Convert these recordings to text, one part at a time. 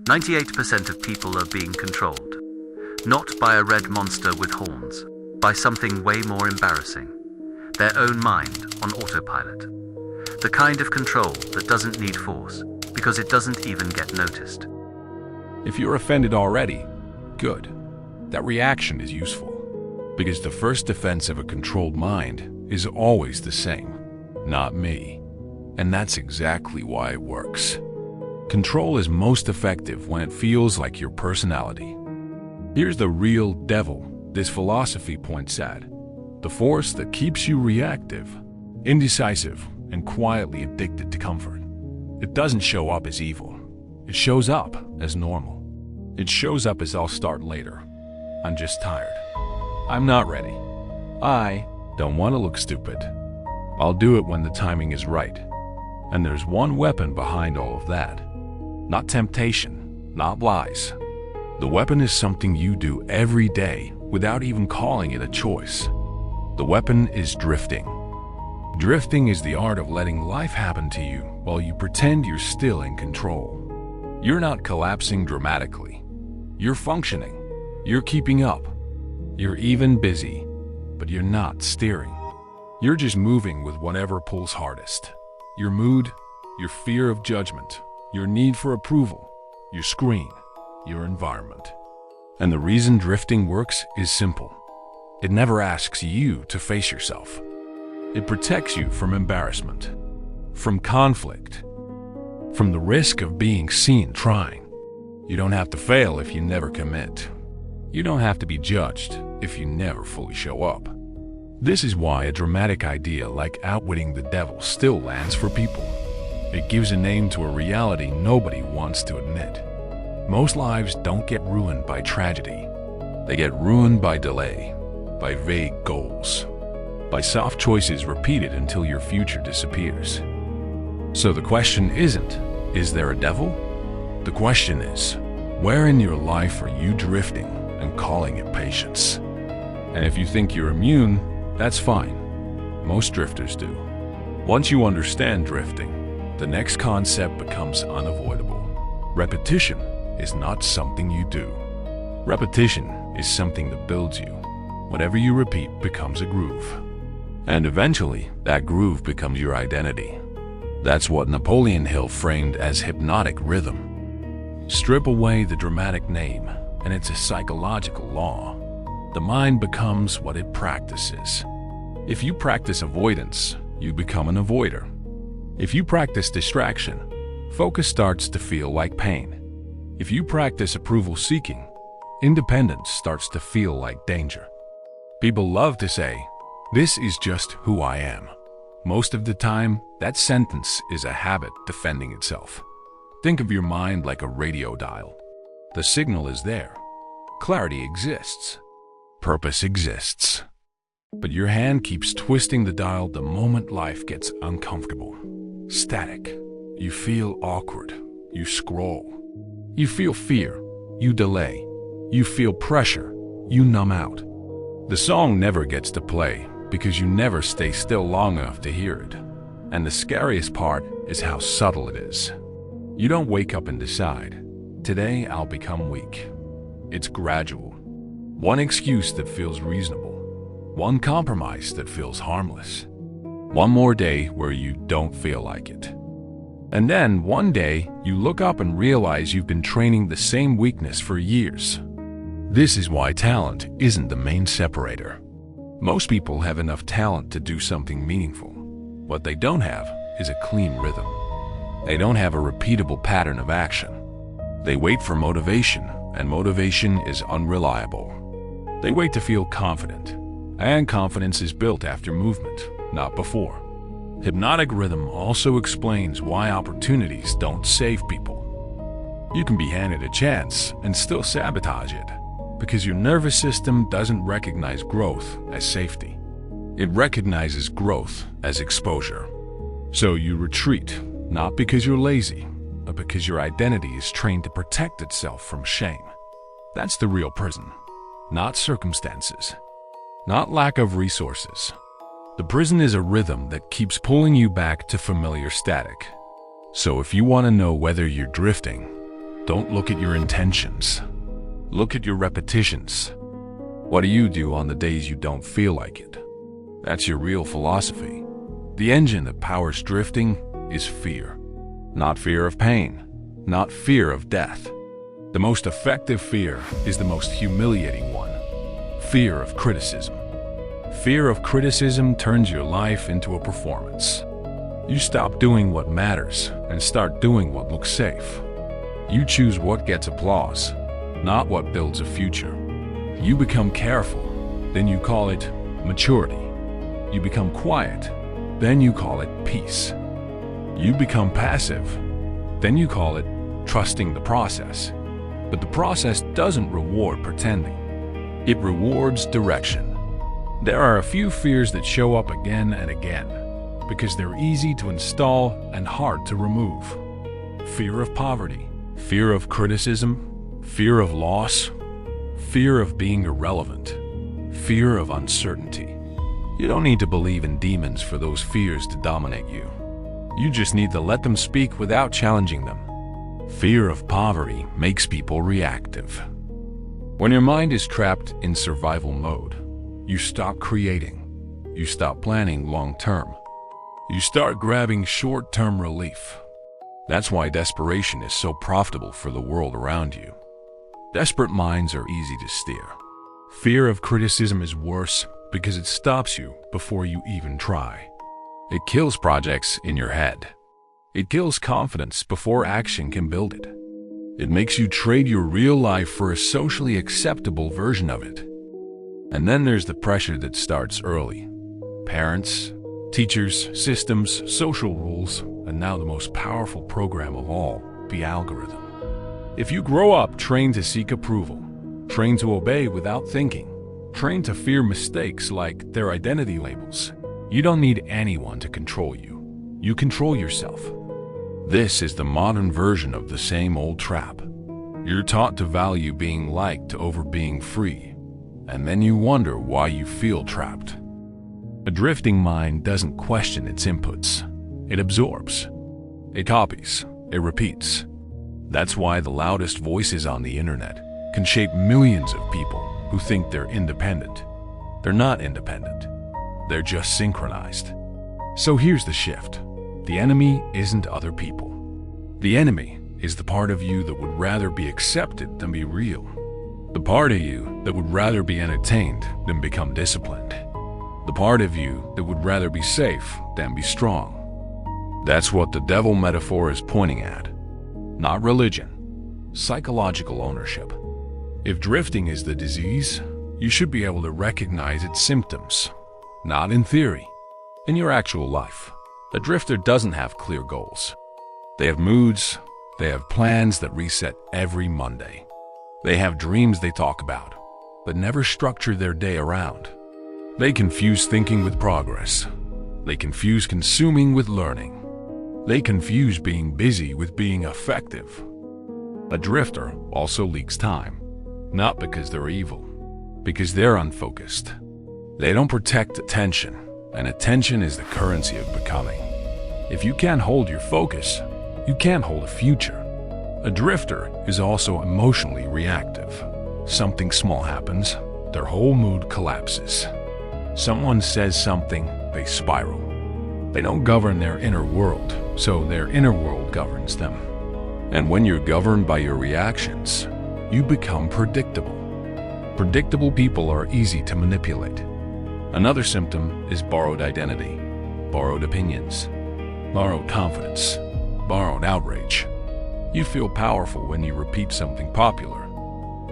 98% of people are being controlled, not by a red monster with horns, by something way more embarrassing, their own mind on autopilot. The kind of control that doesn't need force, because it doesn't even get noticed. If you're offended already, good. That reaction is useful, because the first defense of a controlled mind is always the same, not me. And that's exactly why it works. Control is most effective when it feels like your personality. Here's the real devil this philosophy points at: the force that keeps you reactive, indecisive, and quietly addicted to comfort. It doesn't show up as evil. It shows up as normal. It shows up as "I'll start later. I'm just tired. I'm not ready. I don't want to look stupid. I'll do it when the timing is right." And there's one weapon behind all of that. Not temptation, not lies. The weapon is something you do every day without even calling it a choice. The weapon is drifting. Drifting is the art of letting life happen to you while you pretend you're still in control. You're not collapsing dramatically. You're functioning. You're keeping up. You're even busy, but you're not steering. You're just moving with whatever pulls hardest. Your mood, your fear of judgment, your need for approval, your screen, your environment. And the reason drifting works is simple. It never asks you to face yourself. It protects you from embarrassment, from conflict, from the risk of being seen trying. You don't have to fail if you never commit. You don't have to be judged if you never fully show up. This is why a dramatic idea like outwitting the devil still lands for people. It gives a name to a reality nobody wants to admit. Most lives don't get ruined by tragedy. They get ruined by delay, by vague goals, by soft choices repeated until your future disappears. So the question isn't, is there a devil? The question is, where in your life are you drifting and calling it patience? And if you think you're immune, that's fine. Most drifters do. Once you understand drifting, the next concept becomes unavoidable. Repetition is not something you do. Repetition is something that builds you. Whatever you repeat becomes a groove. And eventually, that groove becomes your identity. That's what Napoleon Hill framed as hypnotic rhythm. Strip away the dramatic name, and it's a psychological law. The mind becomes what it practices. If you practice avoidance, you become an avoider. If you practice distraction, focus starts to feel like pain. If you practice approval seeking, independence starts to feel like danger. People love to say, "This is just who I am." Most of the time, that sentence is a habit defending itself. Think of your mind like a radio dial. The signal is there. Clarity exists. Purpose exists. But your hand keeps twisting the dial the moment life gets uncomfortable. Static. You feel awkward. You scroll. You feel fear. You delay. You feel pressure. You numb out. The song never gets to play because you never stay still long enough to hear it. And the scariest part is how subtle it is. You don't wake up and decide, "Today I'll become weak." It's gradual. One excuse that feels reasonable. One compromise that feels harmless. One more day where you don't feel like it. And then one day you look up and realize you've been training the same weakness for years. This is why talent isn't the main separator. Most people have enough talent to do something meaningful. What they don't have is a clean rhythm. They don't have a repeatable pattern of action. They wait for motivation, and motivation is unreliable. They wait to feel confident, and confidence is built after movement, not before. Hypnotic rhythm also explains why opportunities don't save people. You can be handed a chance and still sabotage it, because your nervous system doesn't recognize growth as safety. It recognizes growth as exposure. So you retreat, not because you're lazy, but because your identity is trained to protect itself from shame. That's the real prison, not circumstances, not lack of resources. The prison is a rhythm that keeps pulling you back to familiar static. So if you want to know whether you're drifting, Don't look at your intentions. Look at your repetitions. What do you do on the days you don't feel like it? That's your real philosophy. The engine that powers drifting is fear. Not fear of pain, not fear of death. The most effective fear is the most humiliating one. Fear of criticism. Fear of criticism turns your life into a performance. You stop doing what matters and start doing what looks safe. You choose what gets applause, not what builds a future. You become careful, then you call it maturity. You become quiet, then you call it peace. You become passive, then you call it trusting the process. But the process doesn't reward pretending. It rewards direction. There are a few fears that show up again and again because they're easy to install and hard to remove. Fear of poverty, fear of criticism, fear of loss, fear of being irrelevant, fear of uncertainty. You don't need to believe in demons for those fears to dominate you. You just need to let them speak without challenging them. Fear of poverty makes people reactive. When your mind is trapped in survival mode, you stop creating. You stop planning long-term. You start grabbing short-term relief. That's why desperation is so profitable for the world around you. Desperate minds are easy to steer. Fear of criticism is worse because it stops you before you even try. It kills projects in your head. It kills confidence before action can build it. It makes you trade your real life for a socially acceptable version of it. And then there's the pressure that starts early. Parents, teachers, systems, social rules, and now the most powerful program of all, the algorithm. If you grow up trained to seek approval, trained to obey without thinking, trained to fear mistakes like their identity labels, you don't need anyone to control you. You control yourself. This is the modern version of the same old trap. You're taught to value being liked over being free, and then you wonder why you feel trapped. A drifting mind doesn't question its inputs. It absorbs. It copies. It repeats. That's why the loudest voices on the internet can shape millions of people who think they're independent. They're not independent. They're just synchronized. So here's the shift. The enemy isn't other people. The enemy is the part of you that would rather be accepted than be real. The part of you that would rather be entertained than become disciplined. The part of you that would rather be safe than be strong. That's what the devil metaphor is pointing at. Not religion. Psychological ownership. If drifting is the disease, you should be able to recognize its symptoms. Not in theory. In your actual life. A drifter doesn't have clear goals. They have moods, they have plans that reset every Monday. They have dreams they talk about, but never structure their day around. They confuse thinking with progress. They confuse consuming with learning. They confuse being busy with being effective. A drifter also leaks time, not because they're evil, because they're unfocused. They don't protect attention. And attention is the currency of becoming. If you can't hold your focus, you can't hold a future. A drifter is also emotionally reactive. Something small happens, their whole mood collapses. Someone says something, they spiral. They don't govern their inner world, so their inner world governs them. And when you're governed by your reactions, you become predictable. Predictable people are easy to manipulate. Another symptom is borrowed identity, borrowed opinions, borrowed confidence, borrowed outrage. You feel powerful when you repeat something popular,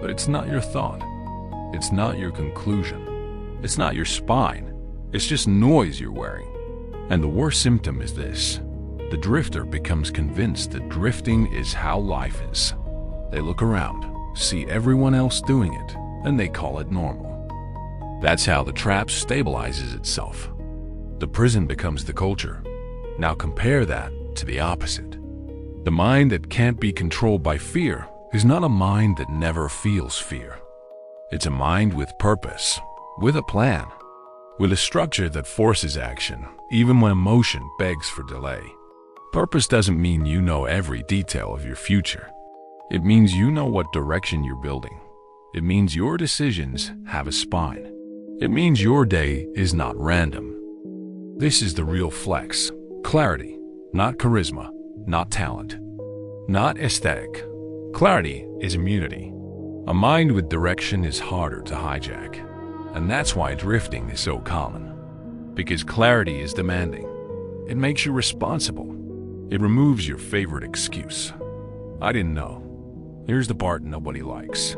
but it's not your thought. It's not your conclusion. It's not your spine. It's just noise you're wearing. And the worst symptom is this. The drifter becomes convinced that drifting is how life is. They look around, see everyone else doing it, and they call it normal. That's how the trap stabilizes itself. The prison becomes the culture. Now compare that to the opposite. The mind that can't be controlled by fear is not a mind that never feels fear. It's a mind with purpose, with a plan, with a structure that forces action, even when emotion begs for delay. Purpose doesn't mean you know every detail of your future. It means you know what direction you're building. It means your decisions have a spine. It means your day is not random. This is the real flex. Clarity, not charisma, not talent, not aesthetic. Clarity is immunity. A mind with direction is harder to hijack. And that's why drifting is so common. Because clarity is demanding. It makes you responsible. It removes your favorite excuse. I didn't know. Here's the part nobody likes.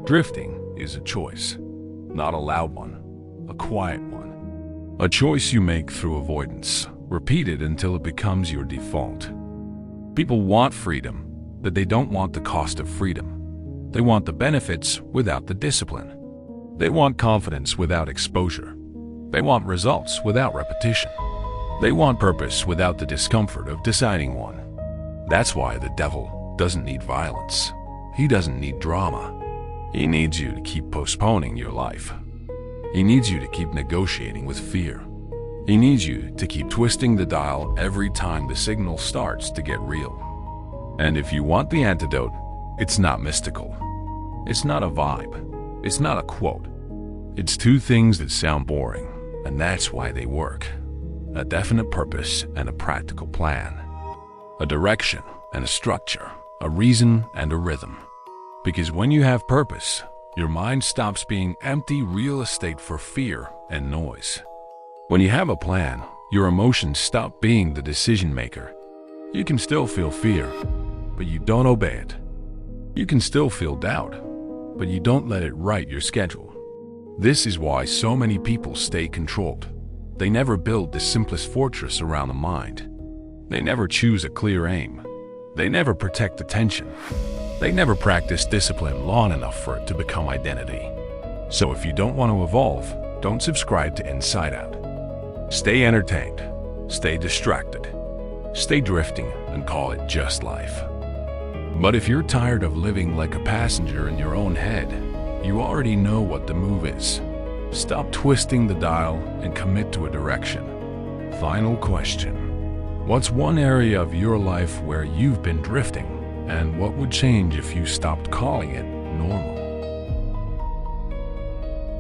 Drifting is a choice. Not a loud one, a quiet one. A choice you make through avoidance, repeated until it becomes your default. People want freedom, but they don't want the cost of freedom. They want the benefits without the discipline. They want confidence without exposure. They want results without repetition. They want purpose without the discomfort of deciding one. That's why the devil doesn't need violence. He doesn't need drama. He needs you to keep postponing your life. He needs you to keep negotiating with fear. He needs you to keep twisting the dial every time the signal starts to get real. And if you want the antidote, it's not mystical. It's not a vibe. It's not a quote. It's two things that sound boring, and that's why they work. A definite purpose and a practical plan. A direction and a structure. A reason and a rhythm. Because when you have purpose, your mind stops being empty real estate for fear and noise. When you have a plan, your emotions stop being the decision maker. You can still feel fear, but you don't obey it. You can still feel doubt, but you don't let it write your schedule. This is why so many people stay controlled. They never build the simplest fortress around the mind. They never choose a clear aim. They never protect attention. They never practice discipline long enough for it to become identity. So if you don't want to evolve, don't subscribe to Inside Out. Stay entertained, stay distracted, stay drifting, and call it just life. But if you're tired of living like a passenger in your own head, you already know what the move is. Stop twisting the dial and commit to a direction. Final question. What's one area of your life where you've been drifting? And what would change if you stopped calling it normal?